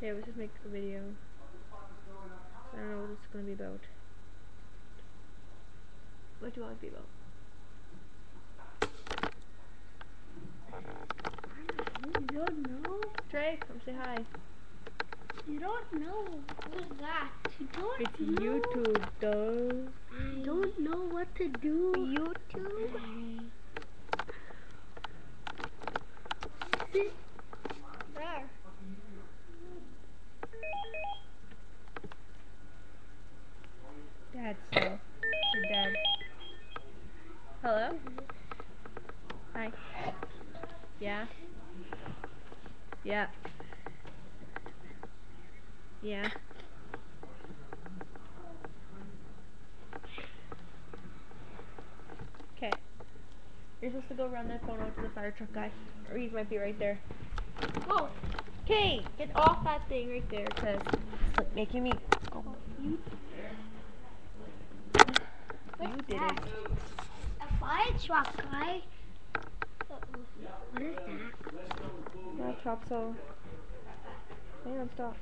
Yeah, let's just make a video. I don't know what it's gonna be about. What do you want it to be about? You don't know? Trey, come say hi. You don't know. Who's that? You don't It's know. YouTube, though. I don't know what to do. YouTube? Sit there. Dad still. It's your dad. Hello? Hi. Yeah? Yeah. Yeah. Okay. You're supposed to go run that phone out to the fire truck guy. Reed might be right there. Whoa! Okay, get off that thing right there, cause it's like making me. Oh, you did it. A fire truck guy. What is that? Yeah, chop so. Hang on, stop.